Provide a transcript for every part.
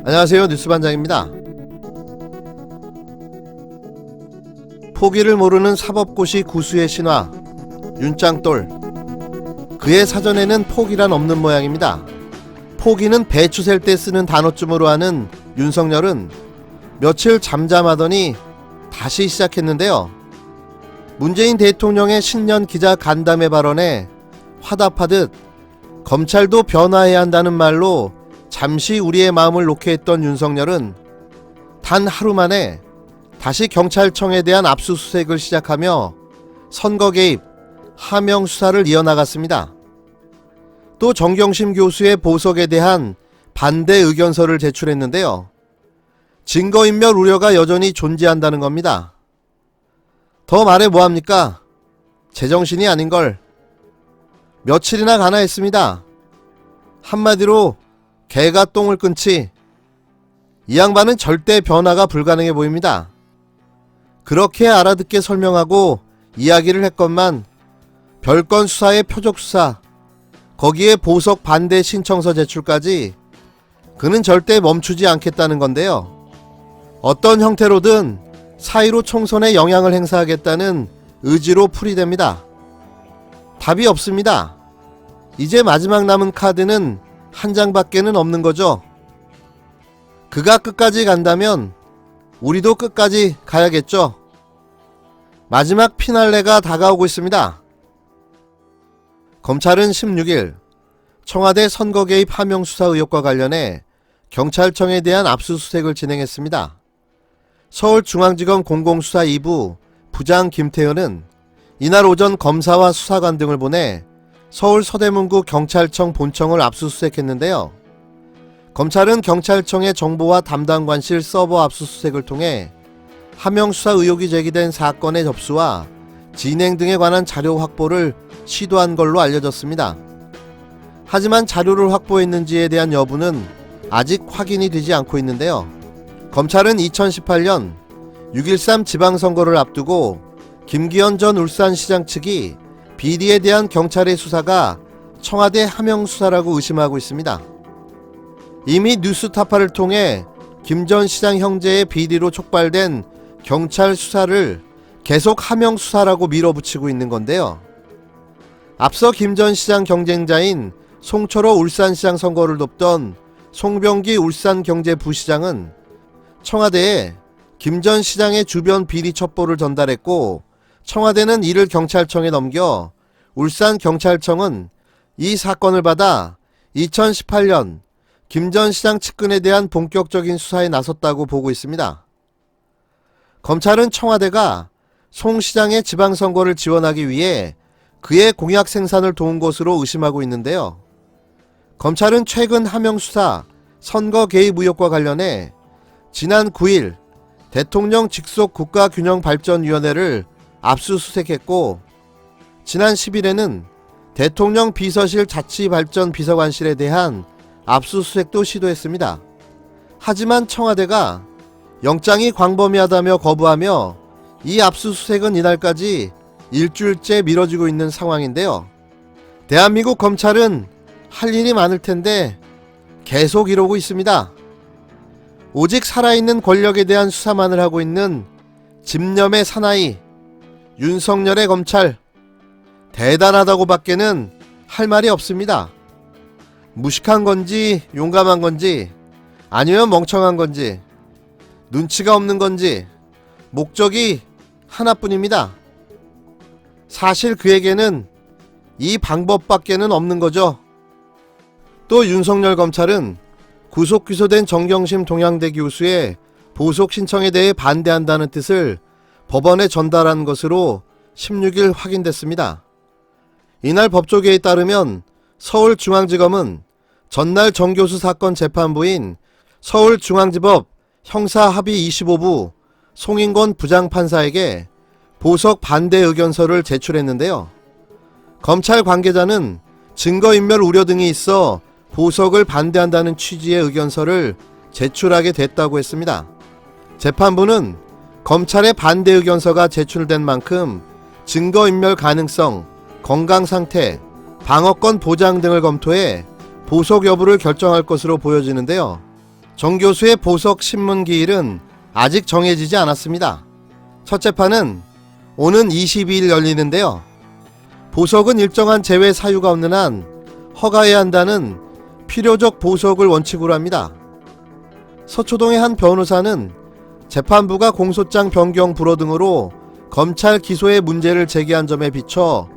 안녕하세요, 뉴스반장입니다. 포기를 모르는 사법고시 구수의 신화 윤짱돌. 그의 사전에는 포기란 없는 모양입니다. 포기는 배추 셀 때 쓰는 단어쯤으로 하는 윤석열은 며칠 잠잠하더니 다시 시작했는데요. 문재인 대통령의 신년 기자 간담회 발언에 화답하듯 검찰도 변화해야 한다는 말로 잠시 우리의 마음을 놓게 했던 윤석열은 단 하루 만에 다시 경찰청에 대한 압수수색을 시작하며 선거 개입, 하명 수사를 이어나갔습니다. 또 정경심 교수의 보석에 대한 반대 의견서를 제출했는데요. 증거인멸 우려가 여전히 존재한다는 겁니다. 더 말해 뭐합니까? 제정신이 아닌걸. 며칠이나 가나 했습니다. 한마디로 개가 똥을 끊지. 이 양반은 절대 변화가 불가능해 보입니다. 그렇게 알아듣게 설명하고 이야기를 했건만 별건 수사의 표적 수사, 거기에 보석 반대 신청서 제출까지 그는 절대 멈추지 않겠다는 건데요. 어떤 형태로든 사이로 총선에 영향을 행사하겠다는 의지로 풀이됩니다. 답이 없습니다. 이제 마지막 남은 카드는 한 장밖에는 없는 거죠. 그가 끝까지 간다면 우리도 끝까지 가야겠죠. 마지막 피날레가 다가오고 있습니다. 검찰은 16일 청와대 선거 개입 하명 수사 의혹과 관련해 경찰청에 대한 압수수색을 진행했습니다. 서울중앙지검 공공수사 2부 부장 김태현은 이날 오전 검사와 수사관 등을 보내 서울 서대문구 경찰청 본청을 압수수색했는데요. 검찰은 경찰청의 정보와 담당관실 서버 압수수색을 통해 하명수사 의혹이 제기된 사건의 접수와 진행 등에 관한 자료 확보를 시도한 걸로 알려졌습니다. 하지만 자료를 확보했는지에 대한 여부는 아직 확인이 되지 않고 있는데요. 검찰은 2018년 6.13 지방선거를 앞두고 김기현 전 울산시장 측이 비리에 대한 경찰의 수사가 청와대 하명 수사라고 의심하고 있습니다. 이미 뉴스타파를 통해 김 전 시장 형제의 비리로 촉발된 경찰 수사를 계속 하명 수사라고 밀어붙이고 있는 건데요. 앞서 김 전 시장 경쟁자인 송철호 울산시장 선거를 돕던 송병기 울산경제부시장은 청와대에 김 전 시장의 주변 비리 첩보를 전달했고, 청와대는 이를 경찰청에 넘겨 울산경찰청은 이 사건을 받아 2018년 김 전 시장 측근에 대한 본격적인 수사에 나섰다고 보고 있습니다. 검찰은 청와대가 송 시장의 지방선거를 지원하기 위해 그의 공약 생산을 도운 것으로 의심하고 있는데요. 검찰은 최근 하명수사 선거 개입 의혹과 관련해 지난 9일 대통령 직속 국가균형발전위원회를 압수수색했고, 지난 10일에는 대통령 비서실 자치발전비서관실에 대한 압수수색도 시도했습니다. 하지만 청와대가 영장이 광범위하다며 거부하며 이 압수수색은 이날까지 일주일째 미뤄지고 있는 상황인데요. 대한민국 검찰은 할 일이 많을 텐데 계속 이러고 있습니다. 오직 살아있는 권력에 대한 수사만을 하고 있는 집념의 사나이 윤석열의 검찰, 대단하다고 밖에는 할 말이 없습니다. 무식한 건지 용감한 건지 아니면 멍청한 건지 눈치가 없는 건지 목적이 하나뿐입니다. 사실 그에게는 이 방법밖에는 없는 거죠. 또 윤석열 검찰은 구속 기소된 정경심 동양대 교수의 보석 신청에 대해 반대한다는 뜻을 법원에 전달한 것으로 16일 확인됐습니다. 이날 법조계에 따르면 서울중앙지검은 전날 정 교수 사건 재판부인 서울중앙지법 형사합의 25부 송인권 부장판사에게 보석 반대 의견서를 제출했는데요. 검찰 관계자는 증거인멸 우려 등이 있어 보석을 반대한다는 취지의 의견서를 제출하게 됐다고 했습니다. 재판부는 검찰의 반대 의견서가 제출된 만큼 증거인멸 가능성, 건강상태, 방어권 보장 등을 검토해 보석 여부를 결정할 것으로 보여지는데요. 정 교수의 보석 신문 기일은 아직 정해지지 않았습니다. 첫 재판은 오는 22일 열리는데요. 보석은 일정한 제외 사유가 없는 한 허가해야 한다는 필요적 보석을 원칙으로 합니다. 서초동의 한 변호사는 재판부가 공소장 변경 불허 등으로 검찰 기소에 문제를 제기한 점에 비춰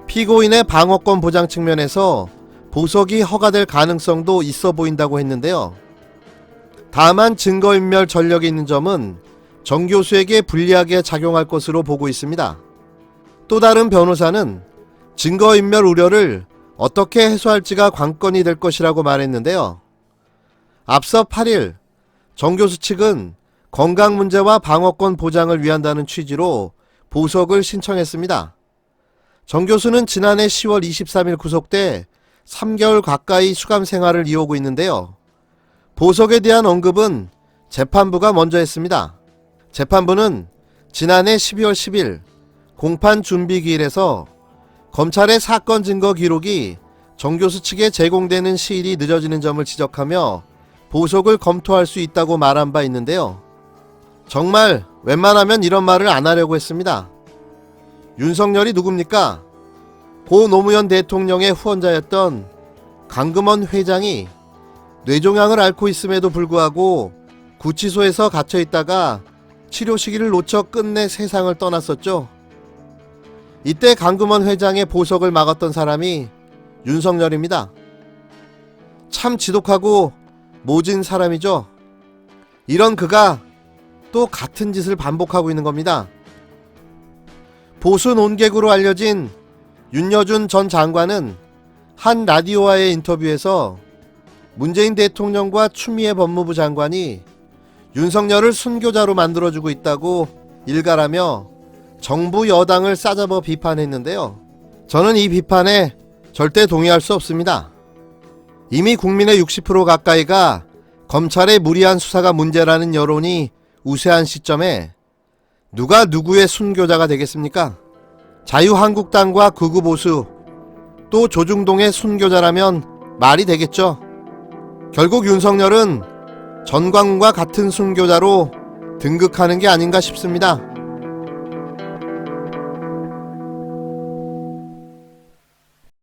피고인의 방어권 보장 측면에서 보석이 허가될 가능성도 있어 보인다고 했는데요. 다만 증거인멸 전력이 있는 점은 정 교수에게 불리하게 작용할 것으로 보고 있습니다. 또 다른 변호사는 증거인멸 우려를 어떻게 해소할지가 관건이 될 것이라고 말했는데요. 앞서 8일 정 교수 측은 건강 문제와 방어권 보장을 위한다는 취지로 보석을 신청했습니다. 정 교수는 지난해 10월 23일 구속돼 3개월 가까이 수감 생활을 이어오고 있는데요. 보석에 대한 언급은 재판부가 먼저 했습니다. 재판부는 지난해 12월 10일 공판 준비 기일에서 검찰의 사건 증거 기록이 정 교수 측에 제공되는 시일이 늦어지는 점을 지적하며 보석을 검토할 수 있다고 말한 바 있는데요. 정말 웬만하면 이런 말을 안 하려고 했습니다. 윤석열이 누굽니까? 고 노무현 대통령의 후원자였던 강금원 회장이 뇌종양을 앓고 있음에도 불구하고 구치소에서 갇혀있다가 치료 시기를 놓쳐 끝내 세상을 떠났었죠. 이때 강금원 회장의 보석을 막았던 사람이 윤석열입니다. 참 지독하고 모진 사람이죠. 이런 그가 또 같은 짓을 반복하고 있는 겁니다. 보수 논객으로 알려진 윤여준 전 장관은 한 라디오와의 인터뷰에서 문재인 대통령과 추미애 법무부 장관이 윤석열을 순교자로 만들어주고 있다고 일갈하며 정부 여당을 싸잡아 비판했는데요. 저는 이 비판에 절대 동의할 수 없습니다. 이미 국민의 60% 가까이가 검찰의 무리한 수사가 문제라는 여론이 우세한 시점에 누가 누구의 순교자가 되겠습니까? 자유한국당과 극우보수 또 조중동의 순교자라면 말이 되겠죠. 결국 윤석열은 전광훈과 같은 순교자로 등극하는 게 아닌가 싶습니다.